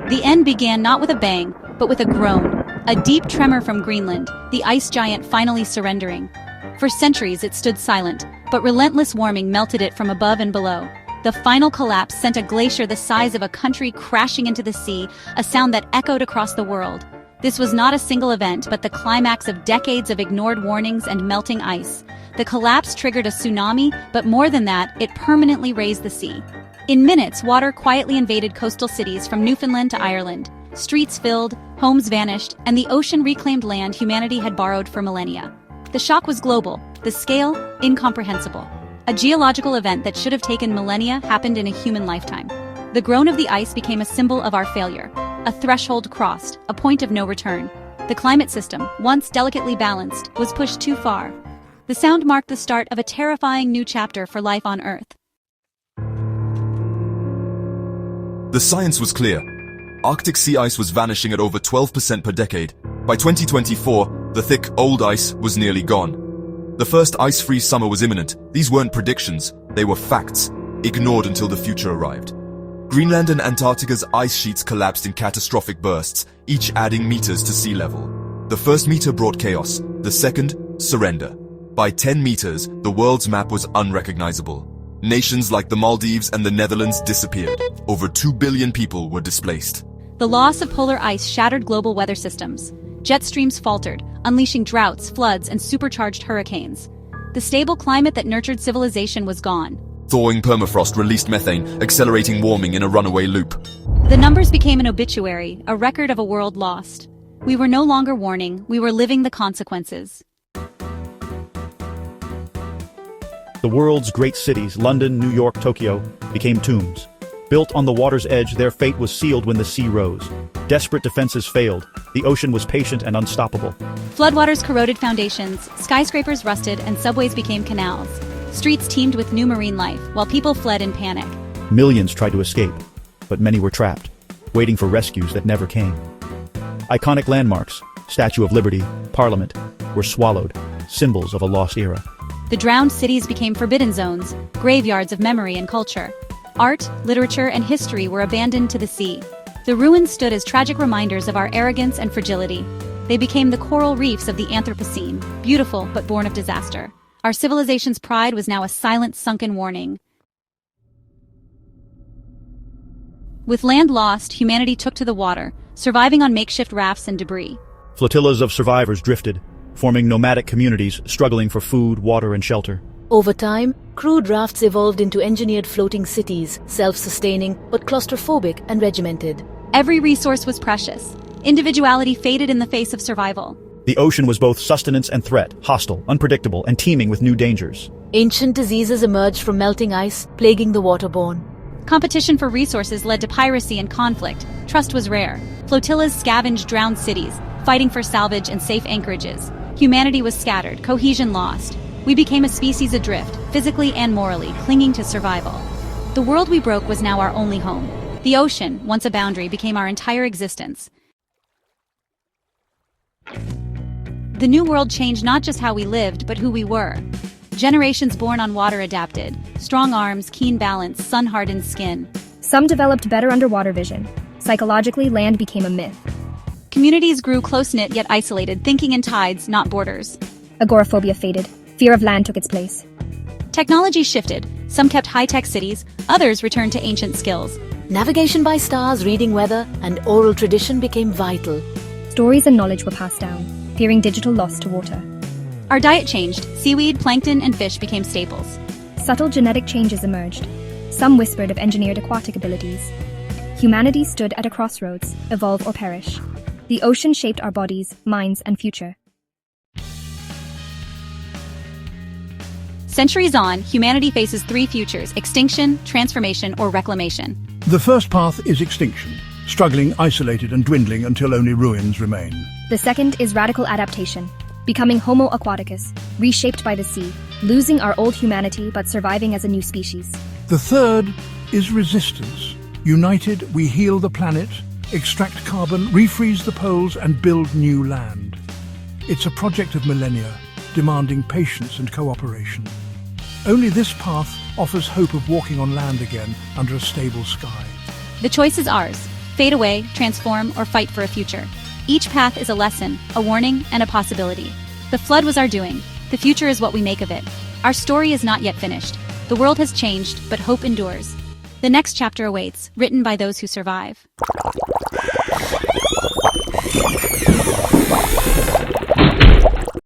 The end began not with a bang, but with a groan. A deep tremor from Greenland, the ice giant finally surrendering. For centuries it stood silent, but relentless warming melted it from above and below. The final collapse sent a glacier the size of a country crashing into the sea, a sound that echoed across the world. This was not a single event, but the climax of decades of ignored warnings and melting ice. The collapse triggered a tsunami, but more than that, it permanently raised the sea. In minutes, water quietly invaded coastal cities from Newfoundland to Ireland. Streets filled, homes vanished, and the ocean reclaimed land humanity had borrowed for millennia. The shock was global, the scale incomprehensible. A geological event that should have taken millennia happened in a human lifetime. The groan of the ice became a symbol of our failure, a threshold crossed, a point of no return. The climate system, once delicately balanced, was pushed too far. The sound marked the start of a terrifying new chapter for life on Earth. The science was clear. Arctic sea ice was vanishing at over 12% per decade. By 2024, the thick, old ice was nearly gone. The first ice-free summer was imminent. These weren't predictions, they were facts, ignored until the future arrived. Greenland and Antarctica's ice sheets collapsed in catastrophic bursts, each adding meters to sea level. The first meter brought chaos, the second, surrender. By 10 meters, the world's map was unrecognizable. Nations like the Maldives and the Netherlands disappeared. Over 2 billion people were displaced. The loss of polar ice shattered global weather systems. Jet streams faltered, unleashing droughts, floods, and supercharged hurricanes. The stable climate that nurtured civilization was gone. Thawing permafrost released methane, accelerating warming in a runaway loop. The numbers became an obituary, a record of a world lost. We were no longer warning, we were living the consequences. The world's great cities, London, New York, Tokyo, became tombs. Built on the water's edge, their fate was sealed when the sea rose. Desperate defenses failed. The ocean was patient and unstoppable. Floodwaters corroded foundations, skyscrapers rusted, and subways became canals. Streets teemed with new marine life, while people fled in panic. Millions tried to escape, but many were trapped, waiting for rescues that never came. Iconic landmarks, Statue of Liberty, Parliament, were swallowed, symbols of a lost era. The drowned cities became forbidden zones, graveyards of memory and culture. Art, literature, and history were abandoned to the sea. The ruins stood as tragic reminders of our arrogance and fragility. They became the coral reefs of the Anthropocene, beautiful but born of disaster. Our civilization's pride was now a silent, sunken warning. With land lost, humanity took to the water, surviving on makeshift rafts and debris. Flotillas of survivors drifted, forming nomadic communities struggling for food, water, and shelter. Over time, crude rafts evolved into engineered floating cities, self-sustaining but claustrophobic and regimented. Every resource was precious. Individuality faded in the face of survival. The ocean was both sustenance and threat, hostile, unpredictable, and teeming with new dangers. Ancient diseases emerged from melting ice, plaguing the waterborne. Competition for resources led to piracy and conflict. Trust was rare. Flotillas scavenged drowned cities, fighting for salvage and safe anchorages. Humanity was scattered, cohesion lost. We became a species adrift, physically and morally, clinging to survival. The world we broke was now our only home. The ocean, once a boundary, became our entire existence. The new world changed not just how we lived, but who we were. Generations born on water adapted. Strong arms, keen balance, sun-hardened skin. Some developed better underwater vision. Psychologically, land became a myth. Communities grew close-knit yet isolated, thinking in tides, not borders. Agoraphobia faded. Fear of land took its place. Technology shifted. Some kept high-tech cities, others returned to ancient skills. Navigation by stars, reading weather, and oral tradition became vital. Stories and knowledge were passed down, fearing digital loss to water. Our diet changed. Seaweed, plankton, and fish became staples. Subtle genetic changes emerged. Some whispered of engineered aquatic abilities. Humanity stood at a crossroads, evolve or perish. The ocean shaped our bodies, minds, and future. Centuries on, humanity faces three futures: extinction, transformation, or reclamation. The first path is extinction, struggling, isolated, and dwindling until only ruins remain. The second is radical adaptation, becoming Homo aquaticus, reshaped by the sea, losing our old humanity but surviving as a new species. The third is resistance. United, we heal the planet, extract carbon, refreeze the poles, and build new land. It's a project of millennia, demanding patience and cooperation. Only this path offers hope of walking on land again under a stable sky. The choice is ours: Fade away, transform, or fight for a future. Each path is a lesson, a warning, and a possibility. The flood was our doing. The future is what we make of it. Our story is not yet finished. The world has changed, but hope endures. The next chapter awaits, written by those who survive.